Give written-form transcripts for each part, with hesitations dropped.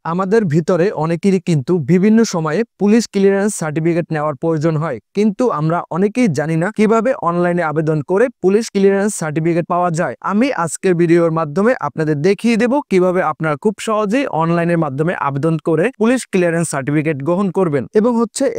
আমাদের ভিতরে অনেকেরই কিন্তু বিভিন্ন সময়ে পুলিশ ক্লিয়ারেন্স সার্টিফিকেট নেওয়ার প্রয়োজন হয়, কিন্তু আমরা অনেকেই জানি না কিভাবে অনলাইনে আবেদন করে পুলিশ ক্লিয়ারেন্স সার্টিফিকেট পাওয়া যায়। আমি আজকের ভিডিওর মাধ্যমে আপনাদের দেখিয়ে দেব কিভাবে আপনারা খুব সহজেই অনলাইনের মাধ্যমে আবেদন করে পুলিশ ক্লিয়ারেন্স সার্টিফিকেট গ্রহণ করবেন, এবং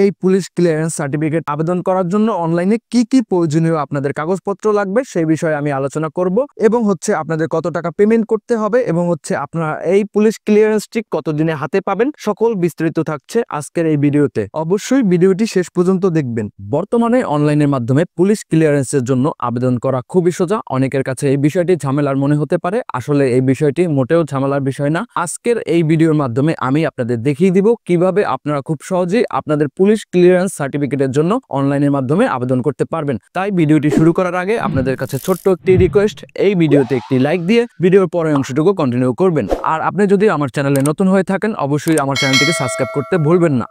এই পুলিশ ক্লিয়ারেন্স সার্টিফিকেট আবেদন করার জন্য অনলাইনে কি কি প্রয়োজনীয় আপনাদের কাগজপত্র লাগবে সেই বিষয়ে আমি আলোচনা করব, এবং আপনাদের কত টাকা পেমেন্ট করতে হবে, এবং আপনারা এই পুলিশ ক্লিয়ারেন্সটি কতদিনে হাতে পাবেন, সকল বিস্তারিত থাকছে আজকের এই ভিডিওতে। অবশ্যই ভিডিওটি শেষ পর্যন্ত দেখবেন। বর্তমানে অনলাইনের মাধ্যমে পুলিশ ক্লিয়ারেন্সের জন্য আবেদন করা খুবই সোজা। অনেকের কাছে এই বিষয়টি ঝামেলার মনে হতে পারে, আসলে এই বিষয়টি মোটেও ঝামেলার বিষয় না। আজকের এই ভিডিওর মাধ্যমে আমি আপনাদের দেখিয়ে দিব কিভাবে আপনারা খুব সহজেই আপনাদের পুলিশ ক্লিয়ারেন্স সার্টিফিকেটের জন্য অনলাইনের মাধ্যমে আবেদন করতে পারবেন। তাই ভিডিওটি শুরু করার আগে আপনাদের কাছে ছোট্ট একটি রিকোয়েস্ট, এই ভিডিওতে একটি লাইক দিয়ে ভিডিওর পরের অংশটুকু কন্টিনিউ করবেন। আর আপনি যদি আমার চ্যানেলে নতুন হয়ে থাকেন অবশ্যই আমার চ্যানেলটিকে সাবস্ক্রাইব করতে ভুলবেন না।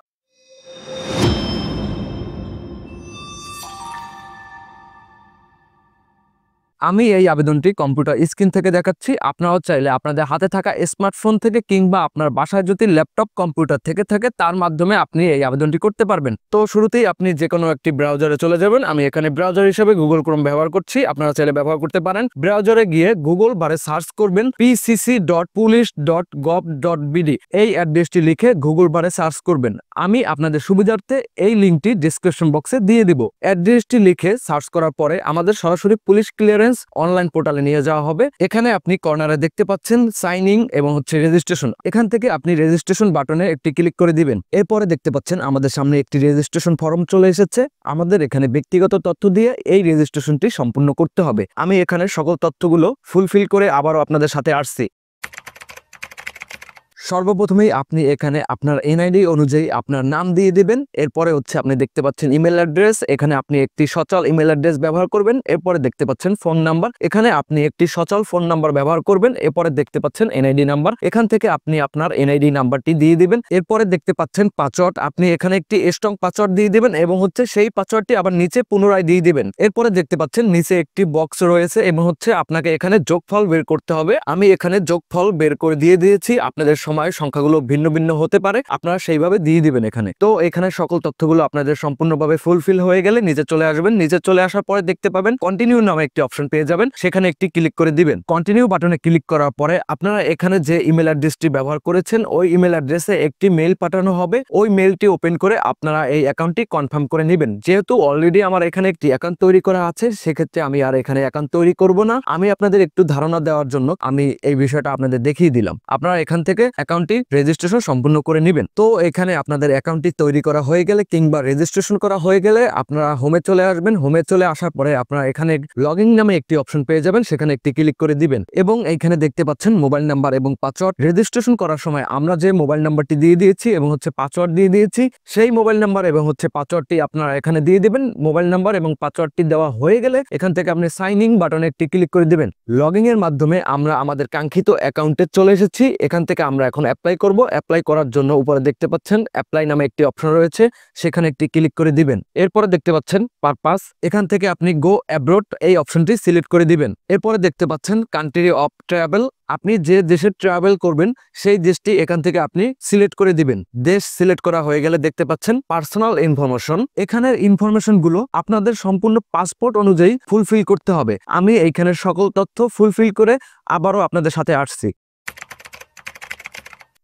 আমি এই আবেদনটি কম্পিউটার স্ক্রিন থেকে দেখাচ্ছি। আপনারাও চাইলে আপনাদের হাতে থাকা স্মার্টফোন থেকে কিংবা আপনার বাসায় যদি ল্যাপটপ কম্পিউটার থেকে থাকে তার মাধ্যমে আপনি এই আবেদনটি করতে পারবেন। তো শুরুতেই আপনি যে কোনো একটি ব্রাউজারে চলে যাবেন। আমি এখানে ব্রাউজার হিসেবে গুগল ক্রোম ব্যবহার করছি, আপনারা চাইলে ব্যবহার করতে পারেন। ব্রাউজারে গিয়ে গুগল বারে সার্চ করবেন pcc.police.gov.bd, এই অ্যাড্রেসটি লিখে গুগল বারে সার্চ করবেন। আমি আপনাদের সুবিধার্থে এই লিঙ্কটি ডিসক্রিপশন বক্সে দিয়ে দিব। অ্যাড্রেসটি লিখে সার্চ করার পরে আমাদের সরাসরি পুলিশ ক্লিয়ারেন্স অনলাইন পোর্টালে নিয়ে যাওয়া হবে। এখানে আপনি কর্নারে দেখতে পাচ্ছেন সাইন ইন এবং রেজিস্ট্রেশন। এখান থেকে আপনি রেজিস্ট্রেশন বাটনে একটি ক্লিক করে দিবেন। এরপরে দেখতে পাচ্ছেন আমাদের সামনে একটি রেজিস্ট্রেশন ফর্ম চলে এসেছে। আমাদের এখানে ব্যক্তিগত তথ্য দিয়ে এই রেজিস্ট্রেশনটি সম্পূর্ণ করতে হবে। আমি এখানে সকল তথ্যগুলো ফুলফিল করে আবারও আপনাদের সাথে আসছি। সর্বপ্রথমেই আপনি এখানে আপনার এনআইডি অনুযায়ী আপনার নাম দিয়ে দিবেন। এরপরে আপনি দেখতে পাচ্ছেন ইমেল অ্যাড্রেস, এখানে আপনি একটি সচল ইমেল অ্যাড্রেস ব্যবহার করবেন। এরপরে দেখতে পাচ্ছেন ফোন নাম্বার, এখানে আপনি একটি সচল ফোন নাম্বার ব্যবহার করবেন। এরপরে দেখতে পাচ্ছেন এনআইডি নাম্বার, এখান থেকে আপনি আপনার এনআইডি নাম্বারটি দিয়ে দিবেন। এরপরে দেখতে পাচ্ছেন পাসওয়ার্ড, আপনি এখানে একটি স্ট্রং পাসওয়ার্ড দিয়ে দিবেন এবং সেই পাসওয়ার্ডটি আবার নিচে পুনরায় দিয়ে দিবেন। এরপরে দেখতে পাচ্ছেন নিচে একটি বক্স রয়েছে এবং আপনাকে এখানে যোগফল বের করতে হবে। আমি এখানে যোগফল বের করে দিয়ে দিয়েছি। আপনাদের সংখ্যাগুলো ভিন্ন ভিন্ন হতে পারে, আপনারা সেইভাবে দিয়ে দিবেন এখানে। তো এখানে সকল তথ্যগুলো আপনাদের সম্পূর্ণভাবে ফুলফিল হয়ে গেলে নিচে চলে আসবেন। নিচে চলে আসার পরে দেখতে পাবেন কন্টিনিউ নামে একটি অপশন পেয়ে যাবেন, সেখানে একটি ক্লিক করে দিবেন। কন্টিনিউ বাটনে ক্লিক করার পরে আপনারা এখানে যে ইমেল অ্যাড্রেসটি ব্যবহার করেছেন ওই ইমেল অ্যাড্রেসে একটি মেইল পাঠানো হবে। ওই মেইলটি ওপেন করে আপনারা এই অ্যাকাউন্টটি কনফার্ম করে নেবেন। যেহেতু অলরেডি আমার এখানে একটি অ্যাকাউন্ট তৈরি করা আছে, সেক্ষেত্রে আমি আর এখানে অ্যাকাউন্ট তৈরি করব না। আমি আপনাদের একটু ধারণা দেওয়ার জন্য আমি এই বিষয়টা আপনাদের দেখিয়ে দিলাম। আপনারা এখান থেকে অ্যাকাউন্টটি রেজিস্ট্রেশন সম্পূর্ণ করে নেবেন। তো এখানে আপনাদের অ্যাকাউন্টটি তৈরি করা হয়ে গেলে কিংবা রেজিস্ট্রেশন করা হয়ে গেলে আপনারা হোমে চলে আসবেন। হোমে চলে আসার পরে আপনারা এখানে লগইন নামে একটি অপশন পেয়ে যাবেন, সেখানে একটি ক্লিক করে দিবেন এবং এইখানে দেখতে পাচ্ছেন মোবাইল নাম্বার এবং পাসওয়ার্ড। রেজিস্ট্রেশন করার সময় আমরা যে মোবাইল নাম্বারটি দিয়ে দিয়েছি এবং পাসওয়ার্ড দিয়ে দিয়েছি, সেই মোবাইল নাম্বার এবং পাসওয়ার্ডটি আপনারা এখানে দিয়ে দিবেন। মোবাইল নাম্বার এবং পাসওয়ার্ডটি দেওয়া হয়ে গেলে এখান থেকে আপনি সাইন ইন বাটনে একটি ক্লিক করে দিবেন। লগইন এর মাধ্যমে আমরা আমাদের কাঙ্ক্ষিত অ্যাকাউন্টে চলে এসেছি। এখান থেকে আমরা এখন অ্যাপ্লাই করব। অ্যাপ্লাই করার জন্য উপরে দেখতে পাচ্ছেন অ্যাপ্লাই নামে একটি অপশন রয়েছে, সেখানে একটি ক্লিক করে দিবেন। এরপরে দেখতে পাচ্ছেন পারপাস, এখান থেকে আপনি গো অ্যাব্রড এই অপশনটি সিলেক্ট করে দিবেন। এরপরে দেখতে পাচ্ছেন কান্ট্রি অফ ট্রাভেল, আপনি যে দেশে ট্রাভেল করবেন সেই দেশটি এখান থেকে আপনি সিলেক্ট করে দিবেন। দেশ সিলেক্ট করা হয়ে গেলে দেখতে পাচ্ছেন পার্সোনাল ইনফরমেশন, এখানের ইনফরমেশন গুলো আপনাদের সম্পূর্ণ পাসপোর্ট অনুযায়ী ফুলফিল করতে হবে। আমি এইখানের সকল তথ্য ফুলফিল করে আবারও আপনাদের সাথে আসছি।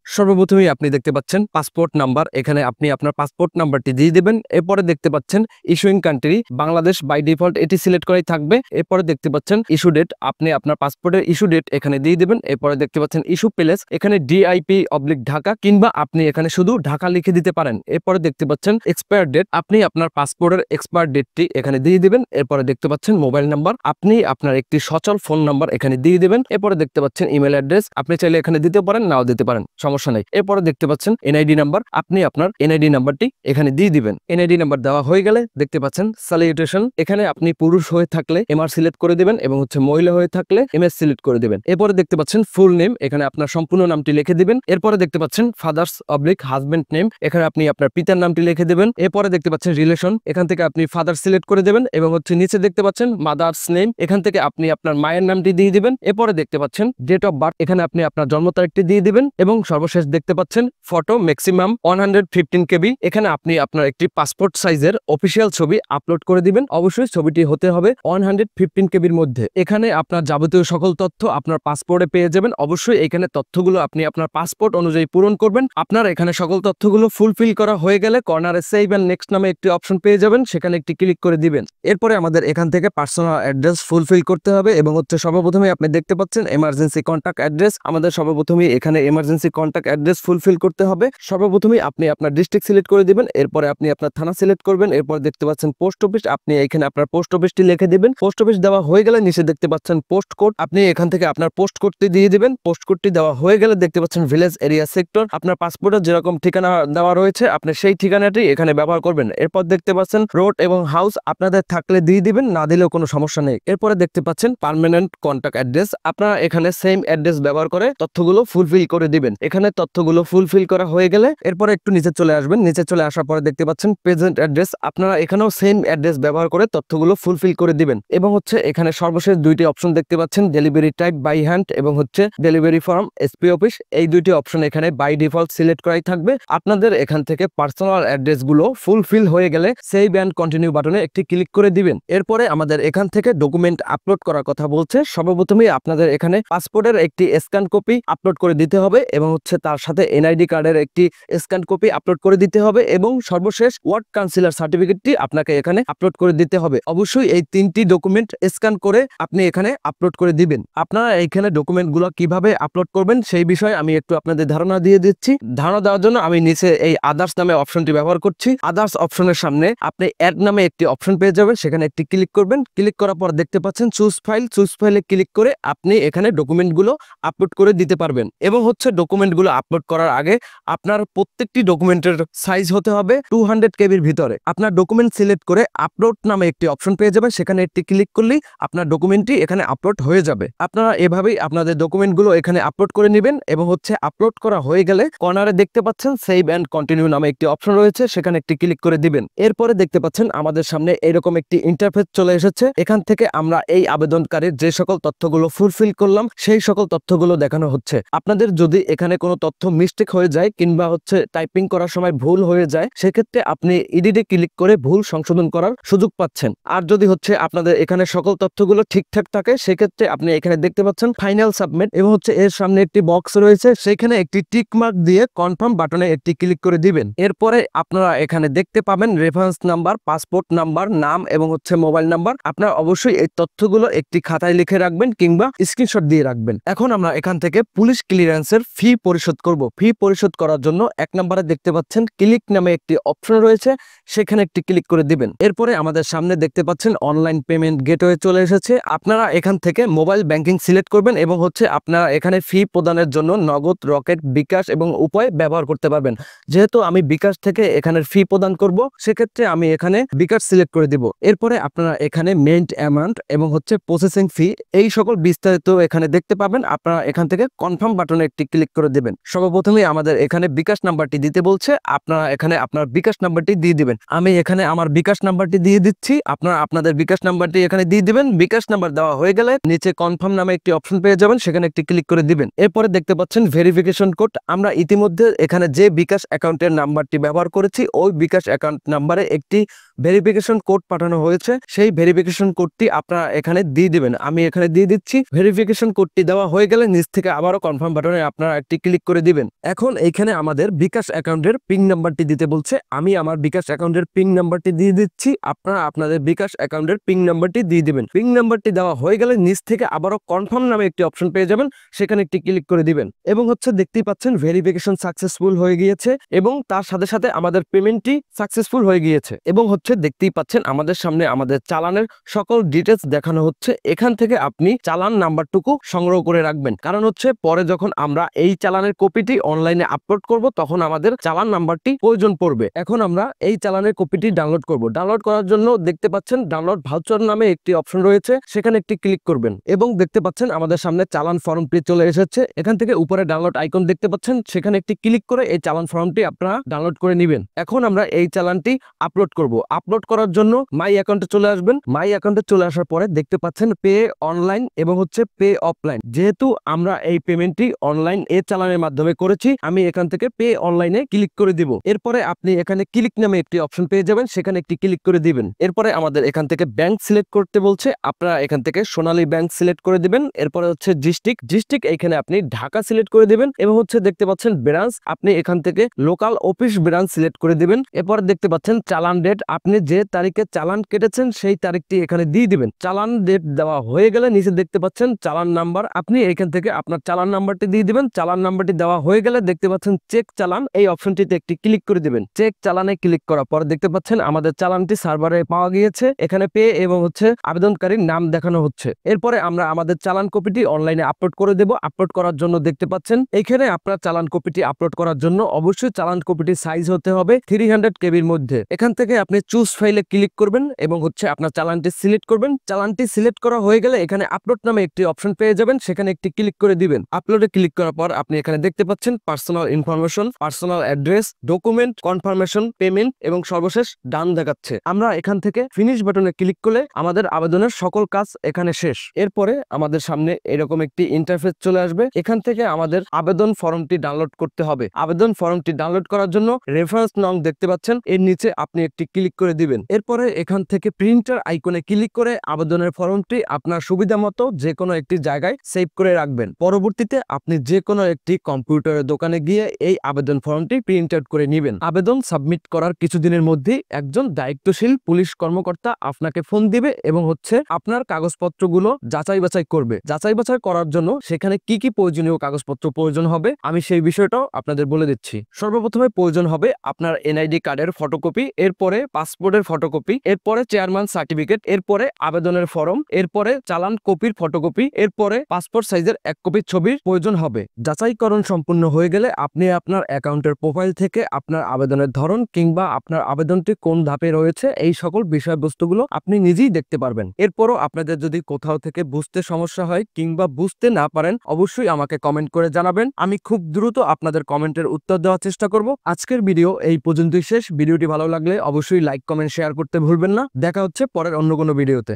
সর্বপ্রথমেই আপনি দেখতে পাচ্ছেন পাসপোর্ট নাম্বার, এখানে আপনি আপনার পাসপোর্ট নাম্বারটি দিয়ে দেবেন। এরপরে দেখতে পাচ্ছেন issuing country, Bangladesh by default এটি সিলেক্ট করাই থাকবে। এরপরে দেখতে পাচ্ছেন ইস্যু ডেট, আপনি আপনার পাসপোর্টের ইস্যু ডেট এখানে দিয়ে দেবেন। এরপরে দেখতে পাচ্ছেন ইস্যু প্লেস, এখানে DIP/ঢাকা কিংবা আপনি এখানে শুধু ঢাকা লিখে দিতে পারেন। এরপরে দেখতে পাচ্ছেন এক্সপায়ার ডেট, আপনি আপনার পাসপোর্টের এক্সপায়ার ডেটটি এখানে দিয়ে দিবেন। এরপরে দেখতে পাচ্ছেন মোবাইল নাম্বার, আপনি আপনার একটি সচল ফোন নাম্বার এখানে দিয়ে দিবেন। এরপরে দেখতে পাচ্ছেন ইমেল অ্যাড্রেস, আপনি চাইলে এখানে দিতে পারেন নাও দিতে পারেন, সমস্যা নাই। এরপরে দেখতে পাচ্ছেন এনআইডি নাম্বার, আপনি আপনার এনআইডি নাম্বারটি এখানে দিয়ে দিবেন। এনআইডি নাম্বার দেওয়া হয়ে গেলে দেখতে পাচ্ছেন স্যালুটেশন, এখানে আপনি পুরুষ হয়ে থাকলে MR সিলেক্ট করে দিবেন এবং মহিলা হয়ে থাকলে MS সিলেক্ট করে দিবেন। এরপরে দেখতে পাচ্ছেন ফুল নেম, এখানে আপনার সম্পূর্ণ নামটি লিখে দিবেন। এরপরে দেখতে পাচ্ছেন ফাদার্স/হাজবেন্ড নেম, এখানে আপনি আপনার পিতার নামটি লিখে দিবেন। এরপরে দেখতে পাচ্ছেন রিলেশন, এখান থেকে আপনি ফাদার সিলেক্ট করে দেবেন এবং নিচে দেখতে পাচ্ছেন মাদার্স নেম, এখান থেকে আপনি আপনার মায়ের নামটি দিয়ে দিবেন। এরপরে দেখতে পাচ্ছেন ডেট অফ বার্থ, এখানে আপনি আপনার জন্ম তারিখটি দিয়ে দিবেন এবং সর্বশেষ দেখতে পাচ্ছেন ফটো ম্যাক্সিমাম 115 কেবি। এখানে আপনি আপনার একটি পাসপোর্ট সাইজের অফিসিয়াল ছবি আপলোড করে দিবেন। অবশ্যই ছবিটি হতে হবে 115 কেবির মধ্যে। এখানে আপনার যাবতীয় সকল তথ্য আপনার পাসপোর্টে পেয়ে যাবেন। অবশ্যই এখানে তথ্যগুলো আপনি আপনার পাসপোর্ট অনুযায়ী পূরণ করবেন। আপনার এখানে সকল তথ্যগুলো ফুলফিল করা হয়ে গেলে কর্নারে সেভ এন্ড নেক্সট নামে একটি অপশন পেয়ে যাবেন, সেখানে একটি ক্লিক করে দিবেন। এরপরে আমাদের এখান থেকে পার্সোনাল অ্যাড্রেস ফুলফিল করতে হবে এবং হচ্ছে সর্বপ্রথমে আপনি দেখতে পাচ্ছেন এমার্জেন্সি কন্ট্যাক্ট অ্যাড্রেস। আমাদের সর্বপ্রথমে এখানে এমার্জেন্সি কন্ট্যাক্ট অ্যাড্রেস ফুলফিল করতে হবে। সর্বপ্রথমে আপনি আপনার ডিস্ট্রিক্ট সিলেক্ট করে দিবেন, এরপরে আপনি আপনার থানা সিলেক্ট করবেন। এরপর দেখতে পাচ্ছেন পোস্ট অফিস, আপনি এখানে আপনার পোস্ট অফিসটি লিখে দিবেন। পোস্ট অফিস দেওয়া হয়ে গেলে নিচে দেখতে পাচ্ছেন পোস্ট কোড, আপনি এখান থেকে আপনার পোস্ট কোডটি দিয়ে দিবেন। পোস্ট কোডটি দেওয়া হয়ে গেলে দেখতে পাচ্ছেন ভিলেজ এরিয়া সেক্টর, আপনার পাসপোর্টে যেরকম ঠিকানা দেওয়া রয়েছে আপনি সেই ঠিকানাটি এখানে ব্যবহার করবেন। এরপর দেখতে পাচ্ছেন রোড এবং হাউস আপনাদের থাকলে দিয়ে দিবেন, না দিলেও কোনো সমস্যা নেই। এরপরে দেখতে পাচ্ছেন পার্মানেন্ট কন্ট্যাক্ট অ্যাড্রেস, আপনারা এখানে সেম অ্যাড্রেস ব্যবহার করে তথ্যগুলো ফুলফিল করে দিবেন। এখানে তথ্যগুলো ফুলফিল করা হয়ে গেলে এরপরে একটু নিচে চলে আসবেন। নিচে চলে আসার পরে দেখতে পাচ্ছেন প্রেজেন্ট অ্যাড্রেস, আপনারা এখানেও সেম অ্যাড্রেস ব্যবহার করে তথ্যগুলো ফুলফিল করে দিবেন। এবং হচ্ছে এখানে সর্বশেষ দুইটি অপশন দেখতে পাচ্ছেন, ডেলিভারি টাইপ বাই হ্যান্ড এবং হচ্ছে ডেলিভারি ফর্ম এসপি অফিস। এই দুইটি অপশন এখানে বাই ডিফল্ট সিলেক্ট করাই থাকবে। আপনাদের এখান থেকে পার্সোনাল অ্যাড্রেস গুলো ফুলফিল হয়ে গেলে সেভ এন্ড কন্টিনিউ বাটনে একটি ক্লিক করে দিবেন। এরপরে আমাদের এখান থেকে ডকুমেন্ট আপলোড করার কথা বলছে। সর্বপ্রথমে আপনাদের এখানে পাসপোর্টের একটি স্ক্যান কপি আপলোড করে দিতে হবে এবং হচ্ছে তার সাথে এনআইডি কার্ডের একটি স্ক্যান কপি আপলোড করে দিতে হবে এবং সর্বশেষ ওয়ার্ড কাউন্সিলর সার্টিফিকেটটি আপনাকে এখানে আপলোড করে দিতে হবে। অবশ্যই এই তিনটি ডকুমেন্ট স্ক্যান করে আপনি এখানে আপলোড করে দিবেন। আপনারা এখানে ডকুমেন্টগুলো কিভাবে আপলোড করবেন সেই বিষয়ে আমি একটু আপনাদের ধারণা দিয়ে দিচ্ছি। ধারণা দেওয়ার জন্য আমি নিচে এই আদার্স নামে অপশনটি ব্যবহার করছি। আদার্স অপশনের সামনে আপনি অ্যাড নামে একটি অপশন পেয়ে যাবেন, সেখানে একটি ক্লিক করবেন। ক্লিক করার পর দেখতে পাচ্ছেন চুজ ফাইল, চুজ ফাইলে ক্লিক করে আপনি এখানে ডকুমেন্টগুলো আপলোড করে দিতে পারবেন। এবং হচ্ছে ডকুমেন্টগুলো আপলোড করার আগে আপনার প্রত্যেকটি ডকুমেন্টের সাইজ হতে হবে 200 কেবির ভিতরে। আপনার ডকুমেন্ট সিলেক্ট করে আপলোড নামে একটি অপশন পেয়ে যাবেন, সেখানে একটি ক্লিক করলেই আপনার ডকুমেন্টটি এখানে আপলোড হয়ে যাবে। আপনারা এভাবেই আপনাদের ডকুমেন্টগুলো এখানে আপলোড করে নেবেন এবং হচ্ছে আপলোড করা হয়ে গেলে কর্নারে দেখতে পাচ্ছেন সেভ এন্ড কন্টিনিউ নামে একটি অপশন রয়েছে, সেখানে একটি ক্লিক করে দিবেন। এরপরে দেখতে পাচ্ছেন আমাদের সামনে এরকম একটি ইন্টারফেস চলে এসেছে। এখান থেকে আমরা এই আবেদনকারীর যে সকল তথ্যগুলো ফুলফিল করলাম সেই সকল তথ্যগুলো দেখানো হচ্ছে। আপনাদের যদি এখানে কোনো তথ্য মিস্টেক হয়ে যায় কিংবা হচ্ছে টাইপিং করার সময় ভুল হয়ে যায়, সেক্ষেত্রে আপনি এডিটে ক্লিক করে ভুল সংশোধন করার সুযোগ পাচ্ছেন। আর যদি হচ্ছে আপনাদের এখানে সকল তথ্যগুলো ঠিকঠাক থাকে সেক্ষেত্রে আপনি এখানে দেখতে পাচ্ছেন ফাইনাল সাবমিট এবং হচ্ছে এর সামনে একটি বক্স রয়েছে, সেখানে একটি টিক মার্ক দিয়ে কনফার্ম বাটনে একটি ক্লিক করে দিবেন। এরপরে আপনারা এখানে দেখতে পাবেন রেফারেন্স নাম্বার, পাসপোর্ট নাম্বার, নাম এবং হচ্ছে মোবাইল নাম্বার। আপনারা অবশ্যই এই তথ্যগুলো একটি খাতায় লিখে রাখবেন কিংবা স্ক্রিনশট দিয়ে রাখবেন। এখন আমরা এখান থেকে পুলিশ ক্লিয়ারেন্সের ফি পরিশোধ করব। ফি পরিশোধ করার জন্য এক নম্বরে দেখতে পাচ্ছেন ক্লিক নামে একটি অপশন রয়েছে, সেখানে একটি ক্লিক করে দিবেন। এরপরে আমাদের সামনে দেখতে পাচ্ছেন অনলাইন পেমেন্ট গেটওয়ে চলে এসেছে। আপনারা এখান থেকে মোবাইল ব্যাংকিং সিলেক্ট করবেন এবং হচ্ছে আপনারা এখানে ফি প্রদানের জন্য নগদ, রকেট, বিকাশ এবং উপায় ব্যবহার করতে পারবেন। যেহেতু আমি বিকাশ থেকে এখানে ফি প্রদান করব, সেক্ষেত্রে আমি এখানে বিকাশ সিলেক্ট করে দিব। এরপরে আপনারা এখানে মেইন অ্যামাউন্ট এবং হচ্ছে প্রসেসিং ফি এই সকল বিস্তারিত এখানে দেখতে পাবেন। আপনারা এখান থেকে কনফার্ম বাটনে একটি ক্লিক করে দেবেন। সর্বপ্রথমে আমাদের এখানে বিকাশ নাম্বারটি দিতে বলছে, আপনারা এখানে আপনার বিকাশ নাম্বারটি দিয়ে দিবেন। আমি এখানে আমার বিকাশ নাম্বারটি দিয়ে দিচ্ছি, আপনারা আপনাদের বিকাশ নাম্বারটি এখানে দিয়ে দিবেন। বিকাশ নাম্বার দেওয়া হয়ে গেলে নিচে কনফার্ম নামে একটি অপশন পেয়ে যাবেন, সেখানে একটি ক্লিক করে দিবেন। এরপরে দেখতে পাচ্ছেন ভেরিফিকেশন কোড। আমরা ইতিমধ্যে এখানে যে বিকাশ অ্যাকাউন্টের নাম্বারটি ব্যবহার করেছি ওই বিকাশ অ্যাকাউন্ট নাম্বারে একটি ভেরিফিকেশন কোড পাঠানো হয়েছে, সেই ভেরিফিকেশন কোডটি আপনারা এখানে দিয়ে দিবেন। আমি এখানে দিয়ে দিচ্ছি। ভেরিফিকেশন কোডটি দেওয়া হয়ে গেলে নিচ থেকে আবারও কনফার্ম বাটনে আপনারা একটি ক্লিক করে দিবেন। এখন এইখানে আমাদের বিকাশ অ্যাকাউন্টের পিন নাম্বারটি দিতে বলছে, আমি আমার বিকাশ অ্যাকাউন্টের পিন নাম্বারটি দিয়ে দিচ্ছি। আপনারা আপনাদের বিকাশ অ্যাকাউন্টের পিন নাম্বারটি দিয়ে দিবেন। পিন নাম্বারটি দেওয়া হয়ে গেলে নিচ থেকে আবারও কনফার্ম নামে একটি অপশন পেয়ে যাবেন, সেখানে একটি ক্লিক করে দিবেন। এবং হচ্ছে দেখতেই পাচ্ছেন ভেরিফিকেশন সাকসেসফুল হয়ে গিয়েছে এবং তার সাথে সাথে আমাদের পেমেন্টটি সাকসেসফুল হয়ে গিয়েছে। এবং হচ্ছে দেখতেই পাচ্ছেন আমাদের সামনে আমাদের চালানের সকল ডিটেলস দেখানো হচ্ছে। এখান থেকে আপনি চালান নাম্বারটুকু সংগ্রহ করে রাখবেন, কারণ হচ্ছে পরে যখন আমরা এই চালানের কপিটি অনলাইনে আপলোড করব তখন আমাদের চালান নাম্বারটি প্রয়োজন পড়বে। এখন আমরা এই চালানের কপিটি ডাউনলোড করব। ডাউনলোড করার জন্য দেখতে পাচ্ছেন ডাউনলোড ভাউচার নামে একটি অপশন রয়েছে, সেখানে একটি ক্লিক করবেন এবং দেখতে পাচ্ছেন আমাদের সামনে চালান ফর্মটি চলে এসেছে। এখান থেকে উপরে ডাউনলোড আইকন দেখতে পাচ্ছেন, সেখানে একটি ক্লিক করে এই চালান ফর্মটি আপনারা ডাউনলোড করে নেবেন। এখন আমরা এই চালানটি আপলোড করব। আপলোড করার জন্য মাই অ্যাকাউন্টে চলে আসবেন। মাই অ্যাকাউন্টে চলে আসার পরে দেখতে পাচ্ছেন পে অনলাইন এবং হচ্ছে পে অফলাইন। যেহেতু আমরা এই পেমেন্টটি অনলাইন এ চালানের অনলাইনের মাধ্যমে করেছি, আমি এখান থেকে পে অনলাইনে ক্লিক করে দিব। এরপরে আপনি এখানে ক্লিক নামে একটি অপশন পেয়ে যাবেন, সেখানে একটি ক্লিক করে দিবেন। এরপরে আমাদের এখান থেকে ব্যাংক সিলেক্ট করতে বলছে, আপনারা এখান থেকে সোনালী ব্যাংক সিলেক্ট করে দিবেন। এরপরে হচ্ছে ডিস্ট্রিক্ট এখানে আপনি ঢাকা সিলেক্ট করে দিবেন এবং হচ্ছে দেখতে পাচ্ছেন ব্রাঞ্চ, আপনি এখান থেকে লোকাল অফিস ব্রাঞ্চ সিলেক্ট করে দিবেন। এরপর দেখতে পাচ্ছেন চালান ডেট, আপনি যে তারিখে চালান কেটেছেন সেই তারিখটি এখানে দিয়ে দিবেন। চালান ডেট দেওয়া হয়ে গেলে নিচে দেখতে পাচ্ছেন চালান নাম্বার, আপনি এখান থেকে আপনার চালান নাম্বারটি দিয়ে দিবেন। চালান নাম্বারটি দেওয়া হয়ে গেলে দেখতে পাচ্ছেন চেক চালান, এই অপশনটিতে একটি ক্লিক করে দিবেন। চেক চালানে ক্লিক করার পর দেখতে পাচ্ছেন আমাদের চালানটি সার্ভারে পাওয়া গিয়েছে, এখানে পে এবং হচ্ছে আবেদনকারীর নাম দেখানো হচ্ছে। এরপরে আমরা আমাদের চালান কপিটি অনলাইনে আপলোড করে দেব। আপলোড করার জন্য দেখতে পাচ্ছেন এখানে আপনার চালান কপিটি আপলোড করার জন্য অবশ্যই চালান কপিটির সাইজ হতে হবে 300 কেবির মধ্যে। এখান থেকে আপনি চুজ ফাইলে ক্লিক করবেন এবং হচ্ছে আপনার চালানটি সিলেক্ট করবেন। চালানটি সিলেক্ট করা হয়ে গেলে এখানে আপলোড নামে একটি অপশন পেয়ে যাবেন, সেখানে একটি ক্লিক করে দিবেন। আপলোডে ক্লিক করার পর আপনি এখানে দেখতে পাচ্ছেন personal information, personal address, document, confirmation, payment এবং সর্বশেষ ডান দেখাচ্ছে। আমরা এখান থেকে ফিনিশ বাটনে ক্লিক করলে আমাদের আবেদনের সকল কাজ এখানে শেষ। এরপরে আমাদের সামনে এরকম একটি ইন্টারফেস চলে আসবে, এখান থেকে আমাদের আবেদন ফর্মটি ডাউনলোড করতে হবে। আবেদন ফর্মটি ডাউনলোড করার জন্য রেফারেন্স নং দেখতে পাচ্ছেন, এর নিচে আপনি একটি ক্লিক করে দিবেন। এরপরে এখান থেকে প্রিন্টার আইকনে ক্লিক করে আবেদনের ফর্মটি আপনার সুবিধা মতো যে কোনো একটি জায়গায় সেভ করে রাখবেন। পরবর্তীতে আপনি যে কোনো একটি কম্পিউটারের দোকানে গিয়ে এই আবেদন ফর্মটি প্রিন্ট আউট করে নেবেন। আবেদন সাবমিট করার কিছুদিনের মধ্যেই একজন দায়িত্বশীল পুলিশ কর্মকর্তা আপনাকে ফোন দিবে এবং হচ্ছে আপনার কাগজপত্রগুলো যাচাই বাছাই করবে। যাচাই বাছাই করার জন্য সেখানে কি কি প্রয়োজনীয় কাগজপত্র প্রয়োজন হবে আমি সেই বিষয়টাও আপনাদের বলে দিচ্ছি। সর্বপ্রথমে প্রয়োজন হবে আপনার এনআইডি কার্ডের ফটোকপি, এরপরে পাসপোর্টের ফটোকপি, এরপরে চেয়ারম্যান সার্টিফিকেট, এরপরে আবেদনের ফর্ম, এরপরে চালান কপির ফটোকপি, এরপরে পাসপোর্ট সাইজের 1 কপি ছবির প্রয়োজন হবে। যাচাইকরণ সম্পূর্ণ হয়ে গেলে আপনি আপনার অ্যাকাউন্টের প্রোফাইল থেকে আপনার আবেদনের ধরন কিংবা আপনার আবেদনটি কোন ধাপে রয়েছে এই সকল বিষয়বস্তুগুলো আপনি নিজেই দেখতে পারবেন। এরপরও আপনাদের যদি কোথাও থেকে বুঝতে সমস্যা হয় কিংবা বুঝতে না পারেন অবশ্যই আমাকে কমেন্ট করে জানাবেন, আমি খুব দ্রুত আপনাদের কমেন্টের উত্তর দেওয়ার চেষ্টা করব। আজকের ভিডিও এই পর্যন্তই শেষ। ভিডিওটি ভালো লাগলে অবশ্যই লাইক, কমেন্ট, শেয়ার করতে ভুলবেন না। দেখা হচ্ছে পরের অন্য কোনো ভিডিওতে।